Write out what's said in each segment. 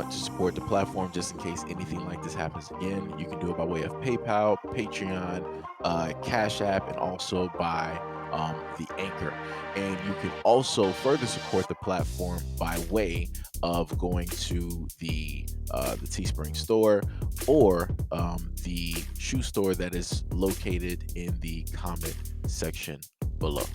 want to support the platform just in case anything like this happens again, you can do it by way of PayPal, Patreon, Cash App, and also by the Anchor. And you can also further support the platform by way of going to the Teespring store or the shoe store that is located in the comment section below.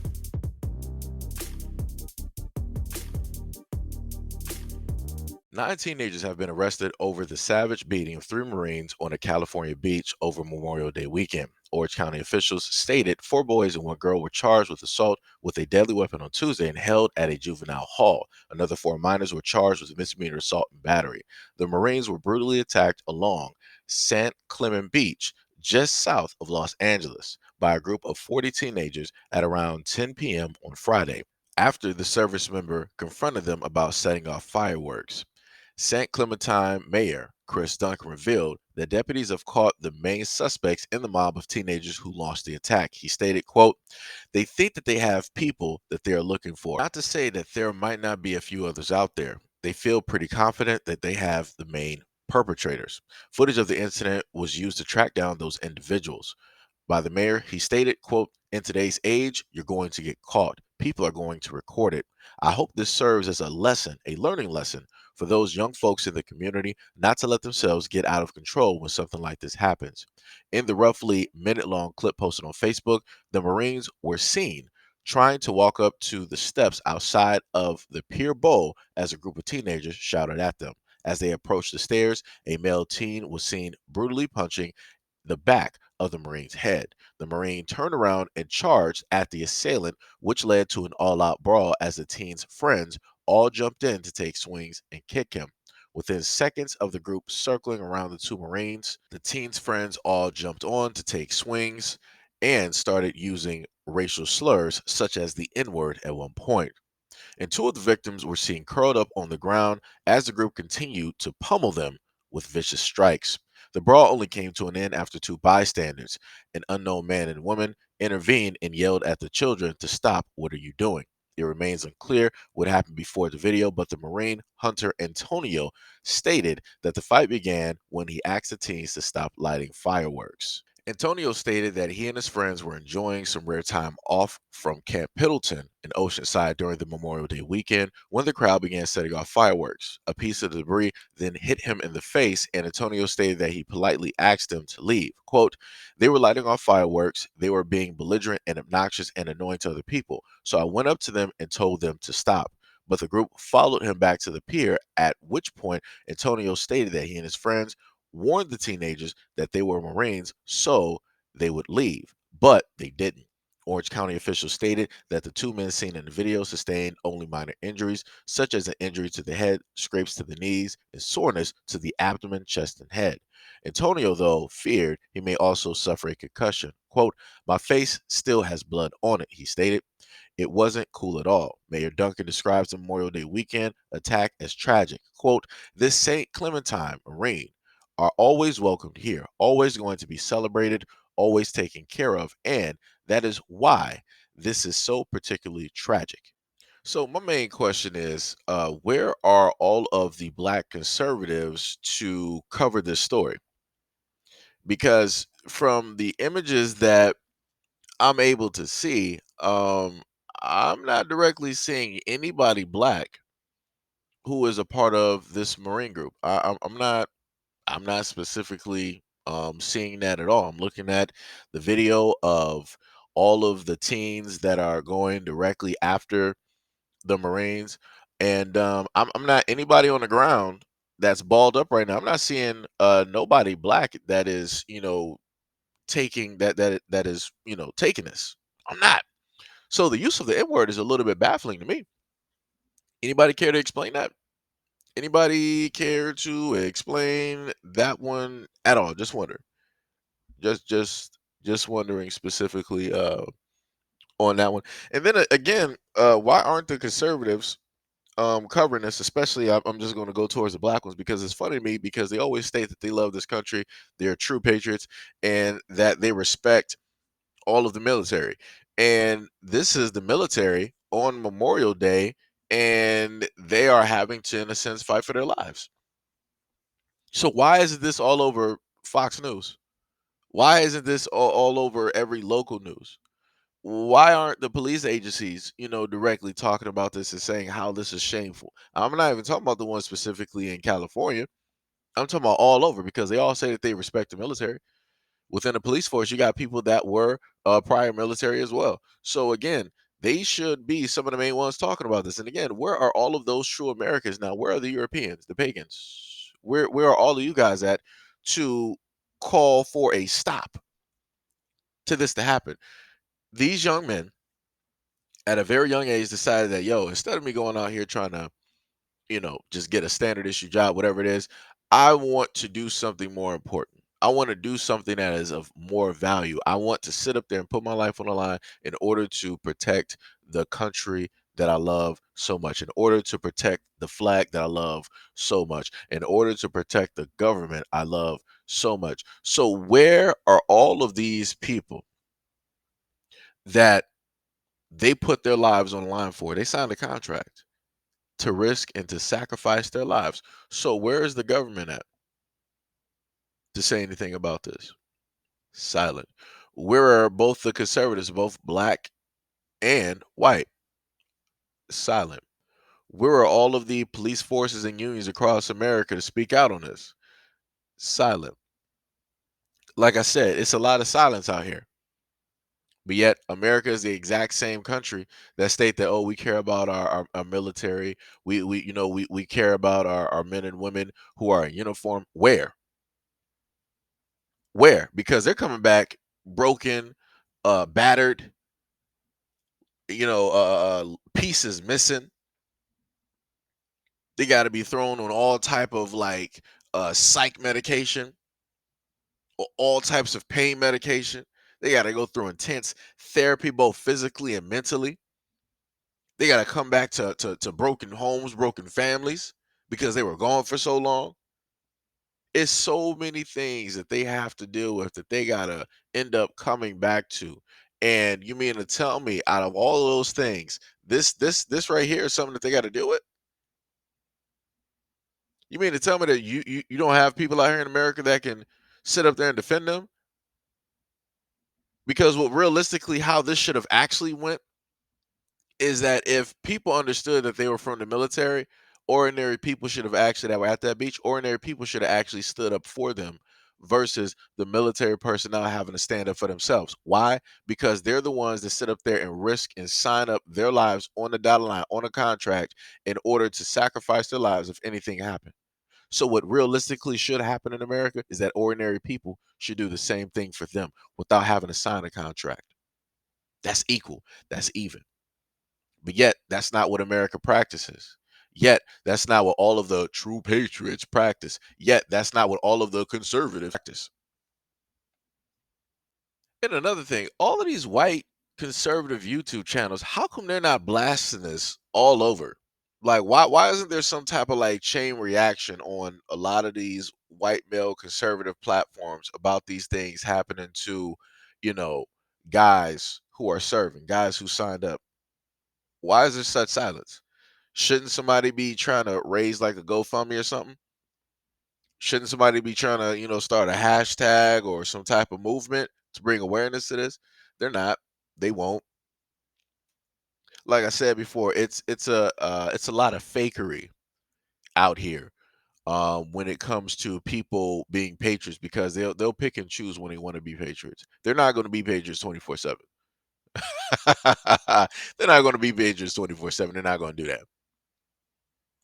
9 teenagers have been arrested over the savage beating of 3 Marines on a California beach over Memorial Day weekend. Orange County officials stated 4 boys and 1 girl were charged with assault with a deadly weapon on Tuesday and held at a juvenile hall. Another 4 minors were charged with misdemeanor assault and battery. The Marines were brutally attacked along San Clemente Beach, just south of Los Angeles, by a group of 40 teenagers at around 10 p.m. on Friday, after the service member confronted them about setting off fireworks. St. Clementine Mayor Chris Duncan revealed that deputies have caught the main suspects in the mob of teenagers who launched the attack. He stated, quote, "They think that they have people that they are looking for. Not to say that there might not be a few others out there. They feel pretty confident that they have the main perpetrators." Footage of the incident was used to track down those individuals. By the mayor, he stated, quote, "In today's age, you're going to get caught. People are going to record it. I hope this serves as a lesson, a learning lesson for those young folks in the community not to let themselves get out of control when something like this happens." In the roughly minute-long clip posted on Facebook, the Marines were seen trying to walk up to the steps outside of the Pier Bowl as a group of teenagers shouted at them. As they approached the stairs, a male teen was seen brutally punching the back of the Marine's head. The Marine turned around and charged at the assailant, which led to an all out brawl as the teen's friends all jumped in to take swings and kick him. Within seconds of the group circling around the 2 Marines, the teen's friends all jumped on to take swings and started using racial slurs such as the N word at one point. And 2 of the victims were seen curled up on the ground as the group continued to pummel them with vicious strikes. The brawl only came to an end after 2 bystanders, an unknown man and woman, intervened and yelled at the children to stop. "What are you doing?" It remains unclear what happened before the video, but the Marine hunter Antonio stated that the fight began when he asked the teens to stop lighting fireworks. Antonio stated that he and his friends were enjoying some rare time off from Camp Pendleton in Oceanside during the Memorial Day weekend when the crowd began setting off fireworks. A piece of debris then hit him in the face, and Antonio stated that he politely asked them to leave. Quote, "They were lighting off fireworks, they were being belligerent and obnoxious and annoying to other people, so I went up to them and told them to stop. But the group followed him back to the pier, at which point Antonio stated that he and his friends warned the teenagers that they were Marines so they would leave, but they didn't." Orange County officials stated that the 2 men seen in the video sustained only minor injuries, such as an injury to the head, scrapes to the knees, and soreness to the abdomen, chest, and head. Antonio, though, feared he may also suffer a concussion. Quote, "My face still has blood on it," he stated. "It wasn't cool at all." Mayor Duncan describes the Memorial Day weekend attack as tragic. Quote, "This St. Clementine Marine are always welcomed here, always going to be celebrated, always taken care of, and that is why this is so particularly tragic." So my main question is, where are all of the black conservatives to cover this story? Because from the images that I'm able to see, I'm not directly seeing anybody black who is a part of this Marine group. I'm not specifically seeing that at all. I'm looking at the video of all of the teens that are going directly after the Marines, and I'm not anybody on the ground that's balled up right now. I'm not seeing nobody black that is taking that is taking this. I'm not. So the use of the N word is a little bit baffling to me. Anybody care to explain that? Anybody care to explain that one at all? Just wonder. Just wondering specifically on that one. And then again, why aren't the conservatives covering this? Especially, I'm just going to go towards the black ones because it's funny to me because they always state that they love this country, they're true patriots, and that they respect all of the military. And this is the military on Memorial Day, and they are having to, in a sense, fight for their lives. So why isn't this all over Fox News? Why isn't this all over every local news? Why aren't the police agencies, directly talking about this and saying how this is shameful? I'm not even talking about the ones specifically in California. I'm talking about all over because they all say that they respect the military. Within the police force, you got people that were prior military as well. So again, they should be some of the main ones talking about this. And again, where are all of those true Americans now? Where are the Europeans, the pagans? Where are all of you guys at to call for a stop to this to happen? These young men at a very young age decided that, yo, instead of me going out here trying to, just get a standard issue job, whatever it is, I want to do something more important. I want to do something that is of more value. I want to sit up there and put my life on the line in order to protect the country that I love so much, in order to protect the flag that I love so much, in order to protect the government I love so much. So, where are all of these people that they put their lives on the line for? They signed a contract to risk and to sacrifice their lives. So where is the government at to say anything about this? Silent. Where are both the conservatives, both black and white? Silent. Where are all of the police forces and unions across America to speak out on this? Silent. Like I said, it's a lot of silence out here. But yet America is the exact same country that state that, oh, we care about our military. We care about our men and women who are in uniform. Where? Where? Because they're coming back broken, battered, pieces missing. They got to be thrown on all type of like psych medication or all types of pain medication. They got to go through intense therapy, both physically and mentally. They got to come back to broken homes, broken families because they were gone for so long. It's so many things that they have to deal with that they gotta end up coming back to. And you mean to tell me out of all of those things, this right here is something that they got to deal with? You mean to tell me that you don't have people out here in America that can sit up there and defend them? Because what realistically how this should have actually went is that if people understood that they were from the military, ordinary people should have actually that were at that beach, ordinary people should have actually stood up for them versus the military personnel having to stand up for themselves. Why? Because they're the ones that sit up there and risk and sign up their lives on the dotted line on a contract in order to sacrifice their lives if anything happened. So what realistically should happen in America is that ordinary people should do the same thing for them without having to sign a contract. That's equal. That's even. But yet, that's not what America practices. Yet, that's not what all of the true patriots practice. Yet, that's not what all of the conservatives practice. And another thing, all of these white conservative YouTube channels, how come they're not blasting this all over? Like, why isn't there some type of like chain reaction on a lot of these white male conservative platforms about these things happening to, you know, guys who are serving, guys who signed up? Why is there such silence? Shouldn't somebody be trying to raise like a GoFundMe or something? Shouldn't somebody be trying to, start a hashtag or some type of movement to bring awareness to this? They're not. They won't. Like I said before, it's a lot of fakery out here when it comes to people being patriots because they'll pick and choose when they want to be patriots. They're not going to be patriots 24/7. They're not going to be patriots 24/7. They're not going to do that.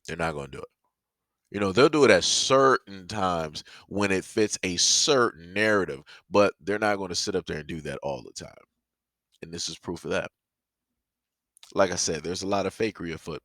They're not going to do it. They'll do it at certain times when it fits a certain narrative, but they're not going to sit up there and do that all the time. And this is proof of that. Like I said, there's a lot of fakery afoot.